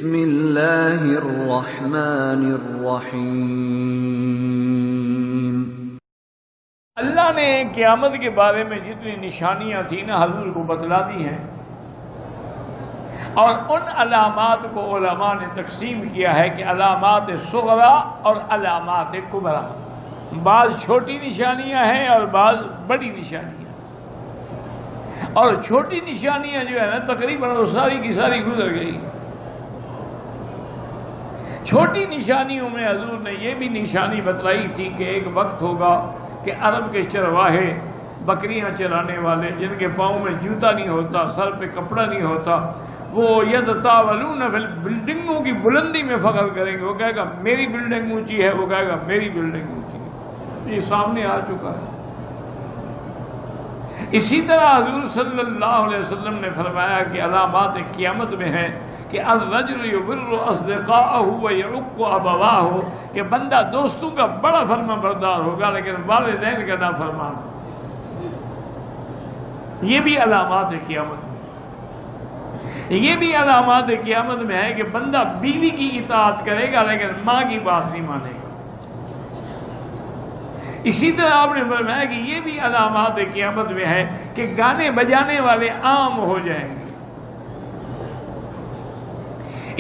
بسم اللہ الرحمن الرحیم۔ اللہ نے قیامت کے بارے میں جتنی نشانیاں تھیں نا حضور کو بتلا دی ہیں، اور ان علامات کو علماء نے تقسیم کیا ہے کہ علامات صغرا اور علامات کبرا۔ بعض چھوٹی نشانیاں ہیں اور بعض بڑی نشانیاں، اور چھوٹی نشانیاں جو ہے نا تقریباً وہ ساری کی ساری گزر گئی۔ چھوٹی نشانیوں میں حضور نے یہ بھی نشانی بتلائی تھی کہ ایک وقت ہوگا کہ عرب کے چرواہے، بکریاں چرانے والے، جن کے پاؤں میں جوتا نہیں ہوتا، سر پہ کپڑا نہیں ہوتا، وہ یتطاولون فی بلڈنگوں کی بلندی میں فخر کریں گے۔ وہ کہے گا میری بلڈنگ اونچی ہے، وہ کہے گا میری بلڈنگ اونچی ہے۔ یہ سامنے آ چکا ہے۔ اسی طرح حضور صلی اللہ علیہ وسلم نے فرمایا کہ علامات قیامت میں ہے کہ الرجل یبر اصدقاءہ ویعق ابواہ، کہ بندہ دوستوں کا بڑا فرما بردار ہوگا لیکن والدین کا نافرمان۔ یہ بھی علامات قیامت میں، یہ بھی علامات قیامت میں ہے کہ بندہ بیوی کی اطاعت کرے گا لیکن ماں کی بات نہیں مانے گا۔ اسی طرح آپ نے فرمایا کہ یہ بھی علامات قیامت میں ہے کہ گانے بجانے والے عام ہو جائیں گے۔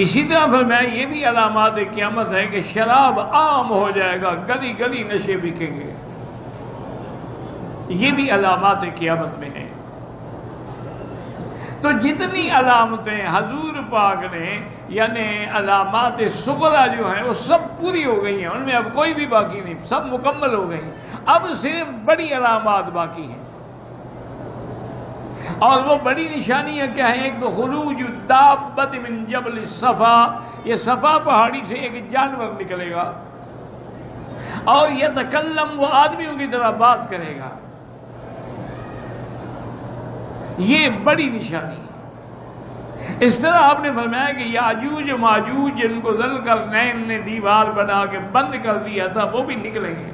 اسی طرح فرمایا یہ بھی علامات قیامت ہے کہ شراب عام ہو جائے گا، گلی گلی نشے بکیں گے۔ یہ بھی علامات قیامت میں ہے۔ تو جتنی علامتیں حضور پاک نے یعنی علامات صغرا جو ہیں وہ سب پوری ہو گئی ہیں، ان میں اب کوئی بھی باقی نہیں، سب مکمل ہو گئی۔ اب صرف بڑی علامات باقی ہیں، اور وہ بڑی نشانیاں کیا ہیں؟ ایک تو خروج دابۃ من جبل صفا، یہ صفا پہاڑی سے ایک جانور نکلے گا اور یتکلم، وہ آدمیوں کی طرح بات کرے گا۔ یہ بڑی نشانی ہے۔ اس طرح آپ نے فرمایا کہ یاجوج و ماجوج جن کو ذوالقرنین نے دیوار بنا کے بند کر دیا تھا وہ بھی نکلیں گے،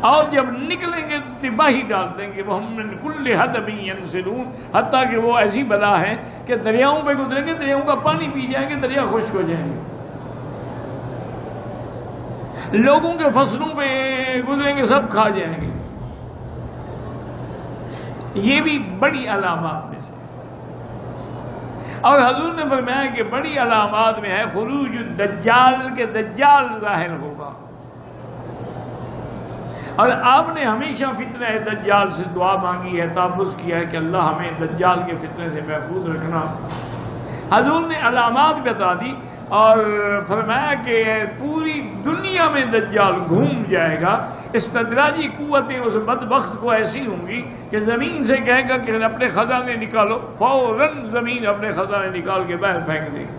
اور جب نکلیں گے تو تباہی ڈال دیں گے۔ وہ ہم من کل حدب ینسلون، حتیٰ کہ وہ ایسی بلا ہے کہ دریاؤں پہ گزریں گے، دریاؤں کا پانی پی جائیں گے، دریا خشک ہو جائیں گے۔ لوگوں کے فصلوں پہ گزریں گے، سب کھا جائیں گے۔ یہ بھی بڑی علامات میں سے۔ اور حضور نے فرمایا کہ بڑی علامات میں ہے خروج الدجال، کے دجال ظاہر ہوگا۔ اور آپ نے ہمیشہ فتنہ دجال سے دعا مانگی ہے، تحفظ کیا ہے کہ اللہ ہمیں دجال کے فتنے سے محفوظ رکھنا۔ حضور نے علامات بتا دی اور فرمایا کہ پوری دنیا میں دجال گھوم جائے گا۔ استدراجی قوتیں اس بدبخت کو ایسی ہوں گی کہ زمین سے کہے گا کہ اپنے خزانے نکالو، فوراً زمین اپنے خزانے نکال کے باہر پھینک دے گی۔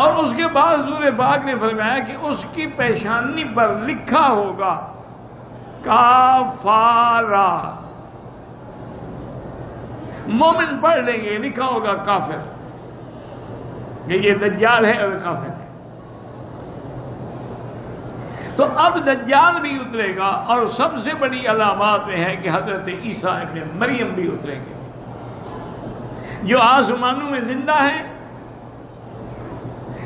اور اس کے بعد حضور پاک نے فرمایا کہ اس کی پیشانی پر لکھا ہوگا کافارا، مومن پڑھ لیں گے لکھا ہوگا کافر، کہ یہ دجال ہے اور کافر ہے۔ تو اب دجال بھی اترے گا، اور سب سے بڑی علامات میں ہے کہ حضرت عیسیٰ ابن مریم بھی اتریں گے، جو آسمانوں میں زندہ ہیں۔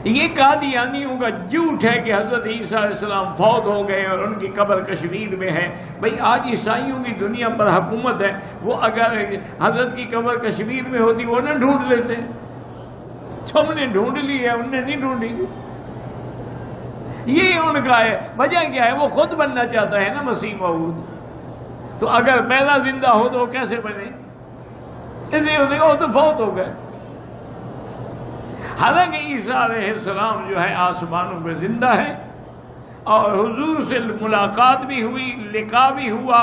یہ قادیانیوں کا جھوٹ ہے کہ حضرت عیسیٰ علیہ السلام فوت ہو گئے اور ان کی قبر کشمیر میں ہے۔ بھئی آج عیسائیوں کی دنیا پر حکومت ہے، وہ اگر حضرت کی قبر کشمیر میں ہوتی وہ نہ ڈھونڈ لیتے، ہم نے ڈھونڈ لی ہے، انہوں نے نہیں ڈھونڈی۔ یہ ان کا ہے۔ وجہ کیا ہے؟ وہ خود بننا چاہتا ہے نا مسیح موعود، تو اگر پہلا زندہ ہو تو وہ کیسے بنے؟ اس لیے وہ تو فوت ہو گئے۔ حالانکہ عیسیٰ علیہ السلام جو ہے آسمانوں میں زندہ ہے، اور حضور سے ملاقات بھی ہوئی، لقاء بھی ہوا،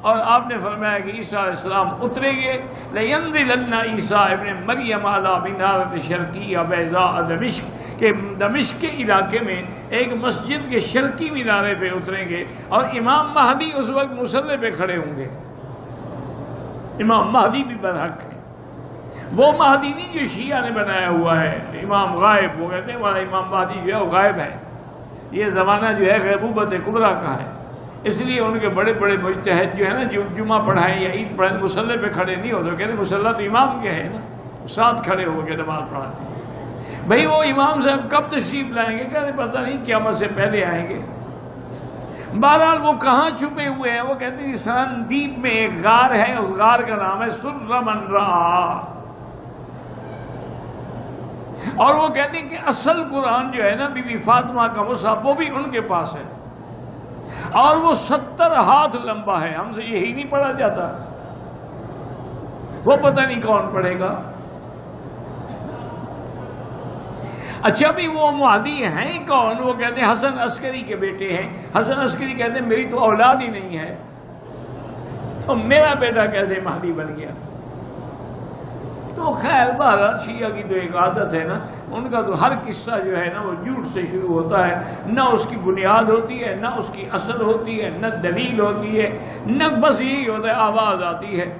اور آپ نے فرمایا کہ عیسیٰ علیہ السلام اتریں گے۔ لَيَنزِلَنَّ عیسیٰ ابن مریم علی منارۃ شرقیہ بیضاء دمشق، کہ دمشق کے علاقے میں ایک مسجد کے شرقی مینارے پہ اتریں گے، اور امام مہدی اس وقت مصلی پہ کھڑے ہوں گے۔ امام مہدی بھی برحق ہے، وہ مہدی نہیں جو شیعہ نے بنایا ہوا ہے، امام غائب، وہ کہتے ہیں ہمارا امام مہدی جو ہے وہ غائب ہے۔ یہ زمانہ جو ہے غیبوبت کبریٰ کا ہے۔ اس لیے ان کے بڑے بڑے مجتہد جو ہے نا، جو جمعہ پڑھائیں یا عید پڑھائیں، مصلی پہ کھڑے نہیں ہوتے، کہتے مصلی تو امام کے ہے نا، ساتھ کھڑے ہو کے نماز پڑھاتے ہیں۔ بھئی وہ امام صاحب کب تشریف لائیں گے؟ کہتے پتہ نہیں، قیامت سے پہلے آئیں گے۔ بہرحال وہ کہاں چھپے ہوئے ہیں؟ وہ کہتے ہیں سرندیپ میں ایک غار ہے، اس غار کا نام ہے سر من رعا، اور وہ کہتے ہیں کہ اصل قرآن جو ہے نا بی بی فاطمہ کا مصحف، وہ بھی ان کے پاس ہے، اور وہ 70 ہاتھ لمبا ہے، ہم سے یہی نہیں پڑھا جاتا، وہ پتہ نہیں کون پڑھے گا۔ اچھا بھی وہ مہدی ہیں کون؟ وہ کہتے ہیں حسن عسکری کے بیٹے ہیں۔ حسن عسکری کہتے ہیں میری تو اولاد ہی نہیں ہے، تو میرا بیٹا کیسے مہدی بن گیا؟ تو خیر بہرحال شیعہ کی تو ایک عادت ہے نا، ان کا تو ہر قصہ جو ہے نا وہ جھوٹ سے شروع ہوتا ہے، نہ اس کی بنیاد ہوتی ہے، نہ اس کی اصل ہوتی ہے، نہ دلیل ہوتی ہے، نہ بس یہی ہوتا ہے آواز آتی ہے،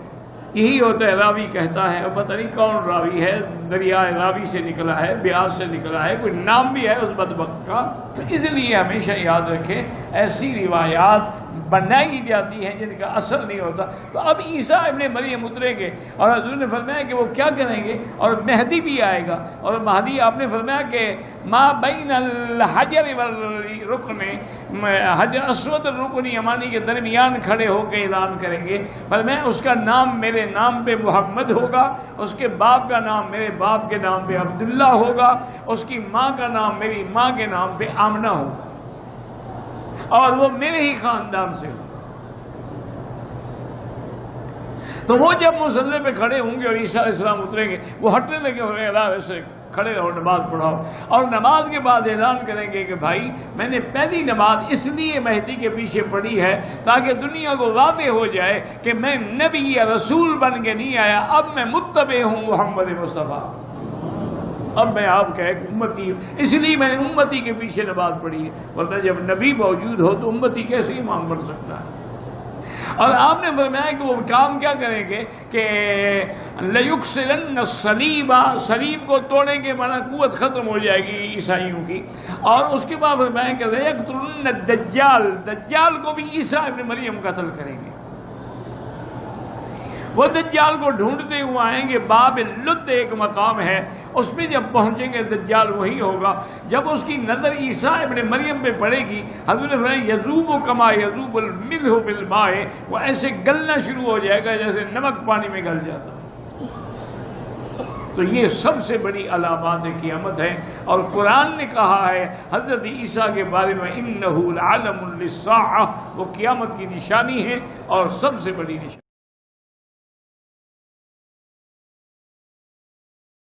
یہی ہوتا ہے راوی کہتا ہے، اور پتہ نہیں کون راوی ہے، دریائے راوی سے نکلا ہے، بیاس سے نکلا ہے، کوئی نام بھی ہے اس بدبخت کا۔ تو اس لیے ہمیشہ یاد رکھیں ایسی روایات بنائی جاتی ہیں جن کا اصل نہیں ہوتا۔ تو اب عیسیٰ ابن مریم اتریں گے، اور حضور نے فرمایا کہ وہ کیا کریں گے، اور مہدی بھی آئے گا، اور مہدی آپ نے فرمایا کہ ما بین الحجر والرکن، حجر اسود اور رکن یمانی کے درمیان کھڑے ہو کے اعلان کریں گے، فرمایا اس کا نام میرے نام پہ محمد ہوگا، اس کے باپ کا نام میرے باپ کے نام پہ عبداللہ ہوگا، اس کی ماں کا نام میری ماں کے نام پہ آمنہ ہوگا، اور وہ میرے ہی خاندان سے ہو۔ تو وہ جب مصلی پہ کھڑے ہوں گے اور عیسیٰ علیہ السلام اتریں گے، وہ ہٹنے لگے ہو رہے اللہ ویسے کھڑے رہو، نماز پڑھاؤ، اور نماز کے بعد اعلان کریں گے کہ بھائی میں نے پہلی نماز اس لیے مہدی کے پیچھے پڑھی ہے تاکہ دنیا کو واضح ہو جائے کہ میں نبی یا رسول بن کے نہیں آیا، اب میں متبع ہوں محمد مصطفیٰ، اب میں آپ کا ایک امتی ہوں، اس لیے میں نے امتی کے پیچھے نماز پڑھی ہے، ورنہ جب نبی موجود ہو تو امتی کیسے امام بن سکتا ہے؟ اور آپ نے فرمایا کہ وہ کام کیا کریں گے کہ لَيُكْسِرَنَّ الصَّلِيبَ، صلیب کو توڑیں گے، مانا قوت ختم ہو جائے گی عیسائیوں کی، اور اس کے بعد فرمایا کہ لَيَقْتُلُنَّ الدَّجَّالَ، دجال کو بھی عیسیٰ ابن مریم قتل کریں گے۔ وہ دجال کو ڈھونڈتے ہوئے آئیں گے، باب لد ایک مقام ہے، اس پہ جب پہنچیں گے دجال وہی ہوگا، جب اس کی نظر عیسیٰ ابن مریم پہ پڑے گی، حضور نے فرمایا یذوب کما یذوب الملح فی الماء، وہ ایسے گلنا شروع ہو جائے گا جیسے نمک پانی میں گل جاتا ہے۔ تو یہ سب سے بڑی علامات قیامت ہے، اور قرآن نے کہا ہے حضرت عیسیٰ کے بارے میں انہ لعلم للساعہ، وہ قیامت کی نشانی ہے اور سب سے بڑی نشانی۔